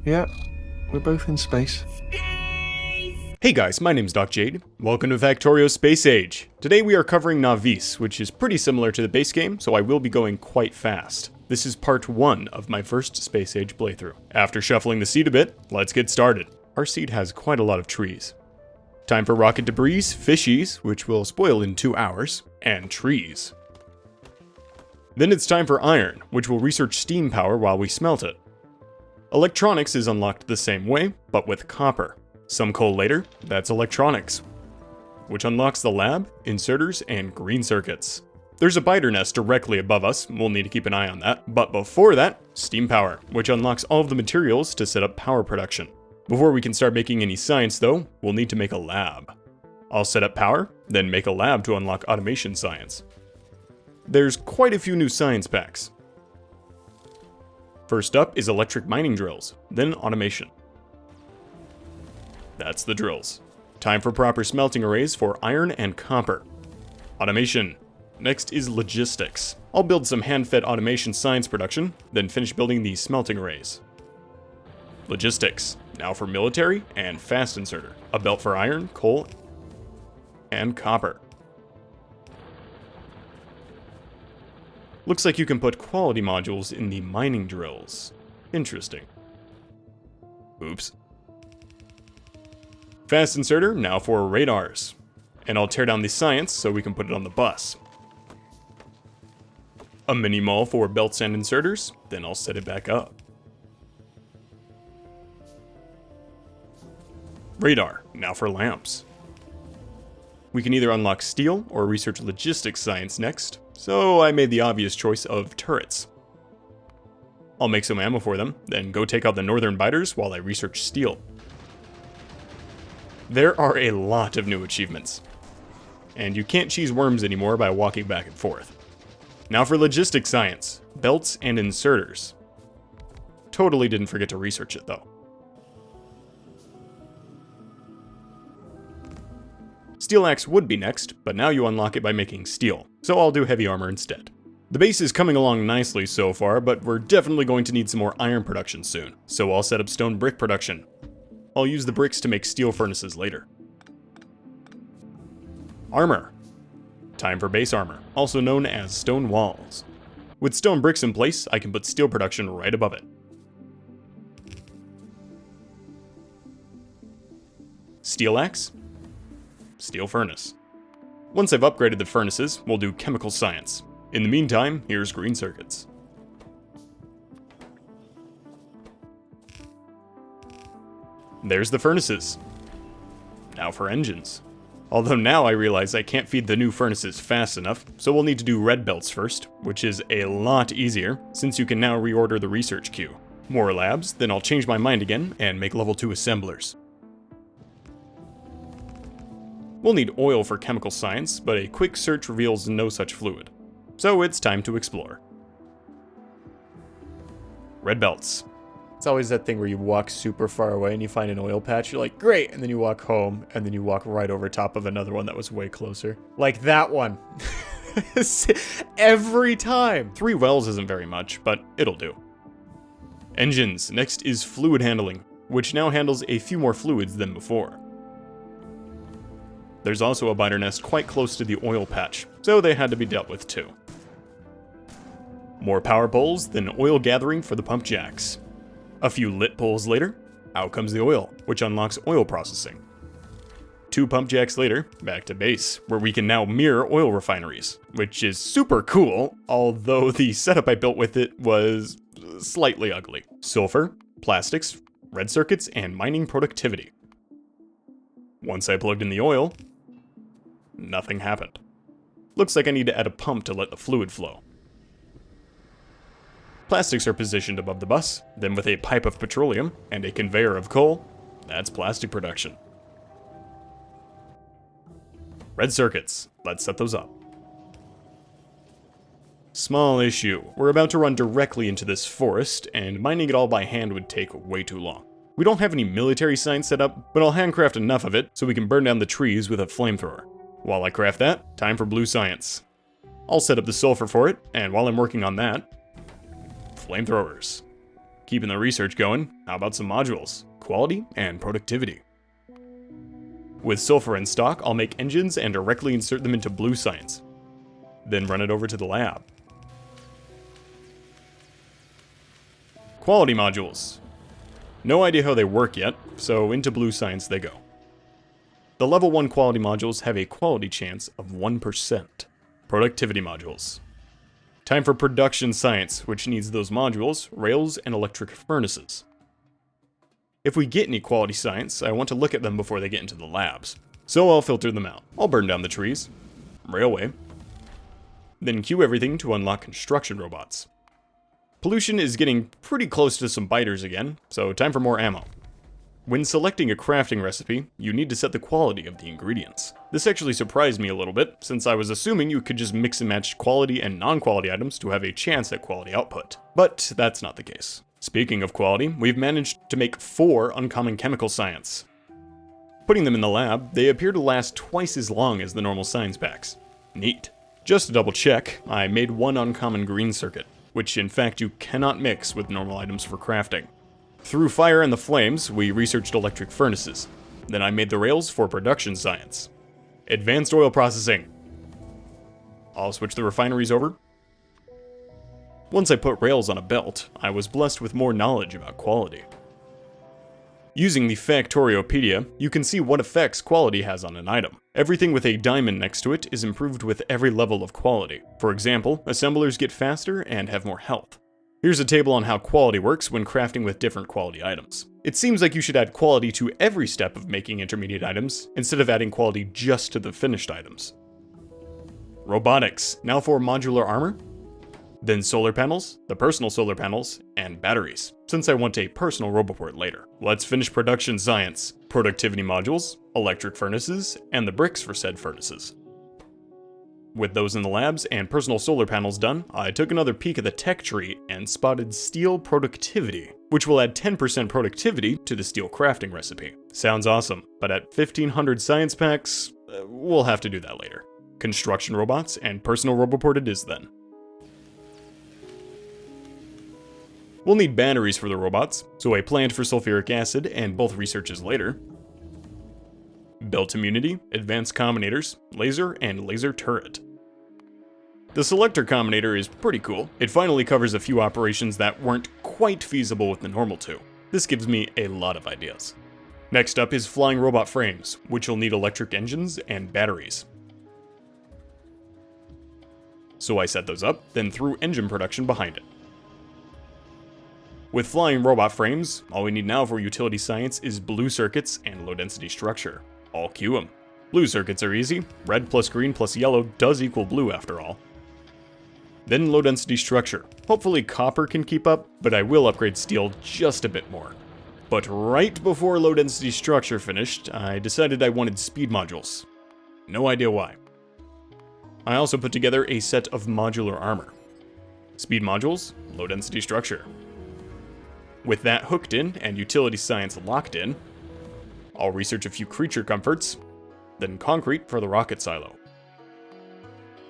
Yeah, we're both in space. Hey guys, my name's DocJade. Welcome to Factorio SpAge. Today we are covering Nauvis, which is pretty similar to the base game, so I will be going quite fast. This is part 1 of my first SpAge playthrough. After shuffling the seed a bit, let's get started. Our seed has quite a lot of trees. Time for rocket debris, fishies, which will spoil in 2 hours, and trees. Then it's time for iron, which will research steam power while we smelt it. Electronics is unlocked the same way, but with copper. Some coal later, that's electronics, which unlocks the lab, inserters, and green circuits. There's a biter nest directly above us, we'll need to keep an eye on that. But before that, steam power, which unlocks all of the materials to set up power production. Before we can start making any science though, we'll need to make a lab. I'll set up power, then make a lab to unlock automation science. There's quite a few new science packs. First up is electric mining drills, then automation. That's the drills. Time for proper smelting arrays for iron and copper. Automation. Next is logistics. I'll build some hand-fed automation science production, then finish building the smelting arrays. Logistics. Now for military and fast inserter. A belt for iron, coal, and copper. Looks like you can put quality modules in the mining drills. Interesting. Oops. Fast inserter, now for radars. And I'll tear down the science so we can put it on the bus. A mini mall for belts and inserters, then I'll set it back up. Radar, now for lamps. We can either unlock steel or research logistics science next, so I made the obvious choice of turrets. I'll make some ammo for them, then go take out the northern biters while I research steel. There are a lot of new achievements, and you can't cheese worms anymore by walking back and forth. Now for logistics science, belts and inserters. Totally didn't forget to research it though. Steel axe would be next, but now you unlock it by making steel, so I'll do heavy armor instead. The base is coming along nicely so far, but we're definitely going to need some more iron production soon, so I'll set up stone brick production. I'll use the bricks to make steel furnaces later. Armor. Time for base armor, also known as stone walls. With stone bricks in place, I can put steel production right above it. Steel axe. Steel furnace. Once I've upgraded the furnaces, we'll do chemical science. In the meantime, here's green circuits. There's the furnaces. Now for engines. Although now I realize I can't feed the new furnaces fast enough, so we'll need to do red belts first, which is a lot easier, since you can now reorder the research queue. More labs, then I'll change my mind again and make level 2 assemblers. We'll need oil for chemical science, but a quick search reveals no such fluid. So it's time to explore. Red belts. It's always that thing where you walk super far away and you find an oil patch, you're like, great, and then you walk home, and then you walk right over top of another one that was way closer. Like that one. Every time. 3 wells isn't very much, but it'll do. Engines. Next is fluid handling, which now handles a few more fluids than before. There's also a biter nest quite close to the oil patch, so they had to be dealt with too. More power poles, then oil gathering for the pump jacks. A few lit poles later, out comes the oil, which unlocks oil processing. 2 pump jacks later, back to base, where we can now mirror oil refineries, which is super cool, although the setup I built with it was slightly ugly. Sulfur, plastics, red circuits, and mining productivity. Once I plugged in the oil, nothing happened. Looks like I need to add a pump to let the fluid flow. Plastics are positioned above the bus, then with a pipe of petroleum and a conveyor of coal, that's plastic production. Red circuits, let's set those up. Small issue, we're about to run directly into this forest, and mining it all by hand would take way too long. We don't have any military science set up, but I'll handcraft enough of it so we can burn down the trees with a flamethrower. While I craft that, time for blue science. I'll set up the sulfur for it, and while I'm working on that, flamethrowers. Keeping the research going, how about some modules? Quality and productivity. With sulfur in stock, I'll make engines and directly insert them into blue science. Then run it over to the lab. Quality modules. No idea how they work yet, so into blue science they go. The level 1 quality modules have a quality chance of 1%. Productivity modules. Time for production science, which needs those modules, rails, and electric furnaces. If we get any quality science, I want to look at them before they get into the labs. So I'll filter them out. I'll burn down the trees. Railway. Then queue everything to unlock construction robots. Pollution is getting pretty close to some biters again, so time for more ammo. When selecting a crafting recipe, you need to set the quality of the ingredients. This actually surprised me a little bit, since I was assuming you could just mix and match quality and non-quality items to have a chance at quality output. But that's not the case. Speaking of quality, we've managed to make 4 uncommon chemical science. Putting them in the lab, they appear to last twice as long as the normal science packs. Neat. Just to double check, I made 1 uncommon green circuit, which in fact you cannot mix with normal items for crafting. Through fire and the flames, we researched electric furnaces. Then I made the rails for production science. Advanced oil processing. I'll switch the refineries over. Once I put rails on a belt, I was blessed with more knowledge about quality. Using the Factoriopedia, you can see what effects quality has on an item. Everything with a diamond next to it is improved with every level of quality. For example, assemblers get faster and have more health. Here's a table on how quality works when crafting with different quality items. It seems like you should add quality to every step of making intermediate items, instead of adding quality just to the finished items. Robotics, now for modular armor. Then solar panels, the personal solar panels, and batteries, since I want a personal roboport later. Let's finish production science, productivity modules, electric furnaces, and the bricks for said furnaces. With those in the labs and personal solar panels done, I took another peek at the tech tree and spotted steel productivity, which will add 10% productivity to the steel crafting recipe. Sounds awesome, but at 1500 science packs, we'll have to do that later. Construction robots and personal roboport it is then. We'll need batteries for the robots, so I planned for sulfuric acid and both researches later. Belt immunity, advanced combinators, laser, and laser turret. The selector combinator is pretty cool. It finally covers a few operations that weren't quite feasible with the normal 2. This gives me a lot of ideas. Next up is flying robot frames, which will need electric engines and batteries. So I set those up, then threw engine production behind it. With flying robot frames, all we need now for utility science is blue circuits and low density structure. I'll queue them. Blue circuits are easy. Red plus green plus yellow does equal blue after all. Then low density structure. Hopefully copper can keep up, but I will upgrade steel just a bit more. But right before low density structure finished, I decided I wanted speed modules. No idea why. I also put together a set of modular armor. Speed modules, low density structure. With that hooked in and utility science locked in, I'll research a few creature comforts, then concrete for the rocket silo.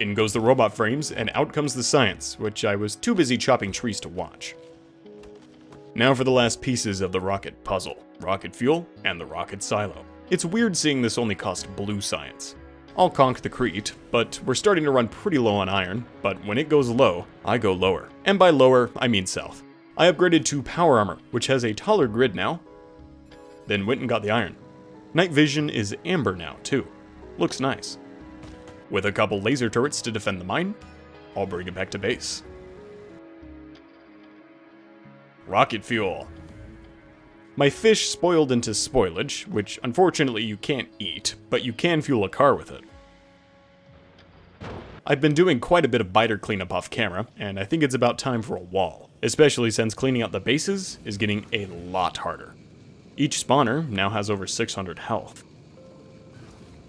In goes the robot frames, and out comes the science, which I was too busy chopping trees to watch. Now for the last pieces of the rocket puzzle, rocket fuel and the rocket silo. It's weird seeing this only cost blue science. I'll conk the crete, but we're starting to run pretty low on iron, but when it goes low, I go lower. And by lower, I mean south. I upgraded to power armor, which has a taller grid now. Then went and got the iron. Night vision is amber now, too. Looks nice. With a couple laser turrets to defend the mine, I'll bring it back to base. Rocket fuel. My fish spoiled into spoilage, which unfortunately you can't eat, but you can fuel a car with it. I've been doing quite a bit of biter cleanup off camera, and I think it's about time for a wall, especially since cleaning out the bases is getting a lot harder. Each spawner now has over 600 health.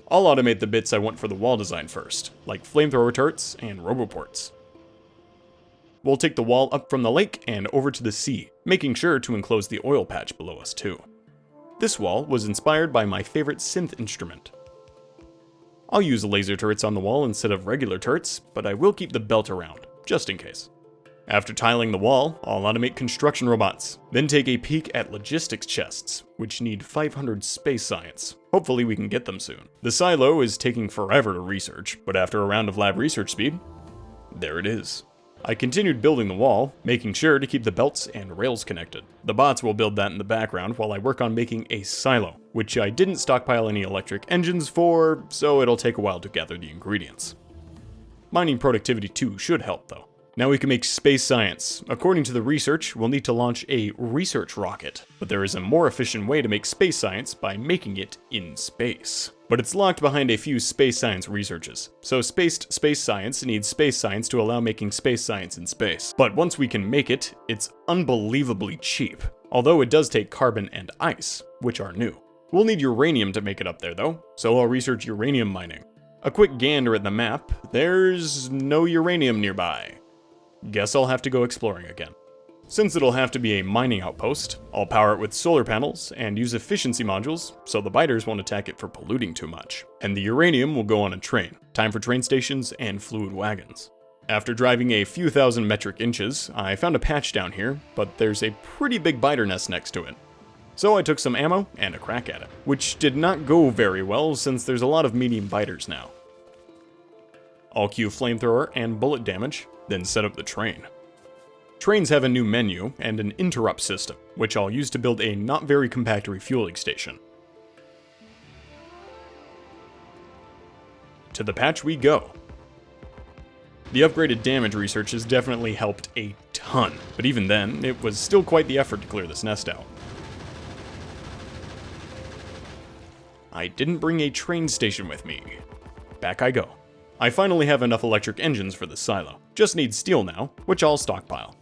I'll automate the bits I want for the wall design first, like flamethrower turrets and roboports. We'll take the wall up from the lake and over to the sea, making sure to enclose the oil patch below us too. This wall was inspired by my favorite synth instrument. I'll use laser turrets on the wall instead of regular turrets, but I will keep the belt around, just in case. After tiling the wall, I'll automate construction robots, then take a peek at logistics chests, which need 500 space science. Hopefully we can get them soon. The silo is taking forever to research, but after a round of lab research speed, there it is. I continued building the wall, making sure to keep the belts and rails connected. The bots will build that in the background while I work on making a silo, which I didn't stockpile any electric engines for, so it'll take a while to gather the ingredients. Mining productivity 2 should help though. Now we can make space science. According to the research, we'll need to launch a research rocket, but there is a more efficient way to make space science by making it in space. But it's locked behind a few space science researches, so spaced space science needs space science to allow making space science in space. But once we can make it, it's unbelievably cheap, although it does take carbon and ice, which are new. We'll need uranium to make it up there though, so I'll research uranium mining. A quick gander at the map, there's no uranium nearby. Guess I'll have to go exploring again. Since it'll have to be a mining outpost, I'll power it with solar panels and use efficiency modules so the biters won't attack it for polluting too much. And the uranium will go on a train. Time for train stations and fluid wagons. After driving a few thousand metric inches, I found a patch down here, but there's a pretty big biter nest next to it. So I took some ammo and a crack at it, which did not go very well since there's a lot of medium biters now. I'll cue flamethrower and bullet damage, then set up the train. Trains have a new menu and an interrupt system, which I'll use to build a not very compact refueling station. To the patch we go. The upgraded damage research has definitely helped a ton, but even then, it was still quite the effort to clear this nest out. I didn't bring a train station with me. Back I go. I finally have enough electric engines for the silo. Just need steel now, which I'll stockpile.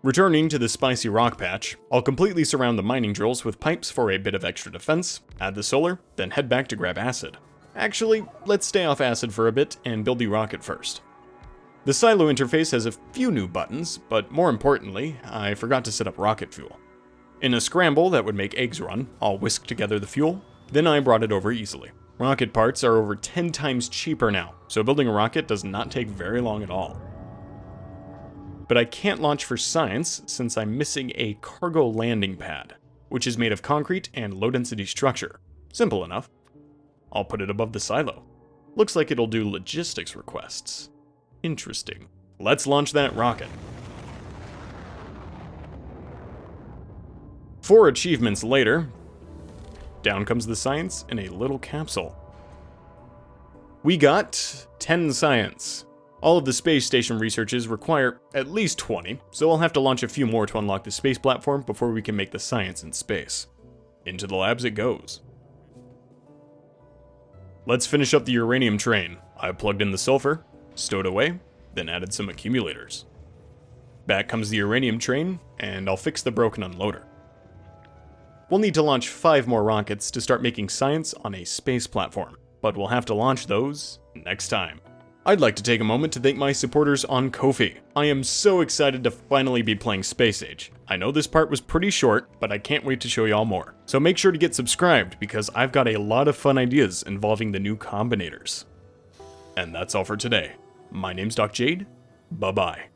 Returning to the spicy rock patch, I'll completely surround the mining drills with pipes for a bit of extra defense, add the solar, then head back to grab acid. Actually, let's stay off acid for a bit and build the rocket first. The silo interface has a few new buttons, but more importantly, I forgot to set up rocket fuel. In a scramble that would make eggs run, I'll whisk together the fuel, then I brought it over easily. Rocket parts are over 10 times cheaper now, so building a rocket does not take very long at all. But I can't launch for science since I'm missing a cargo landing pad, which is made of concrete and low-density structure. Simple enough. I'll put it above the silo. Looks like it'll do logistics requests. Interesting. Let's launch that rocket. 4 achievements later, down comes the science in a little capsule. We got 10 science. All of the space station researches require at least 20, so I'll have to launch a few more to unlock the space platform before we can make the science in space. Into the labs it goes. Let's finish up the uranium train. I plugged in the sulfur, stowed away, then added some accumulators. Back comes the uranium train, and I'll fix the broken unloader. We'll need to launch 5 more rockets to start making science on a space platform, but we'll have to launch those next time. I'd like to take a moment to thank my supporters on Ko-fi. I am so excited to finally be playing SpAge. I know this part was pretty short, but I can't wait to show y'all more. So make sure to get subscribed because I've got a lot of fun ideas involving the new combinators. And that's all for today. My name's DocJade. Bye-bye.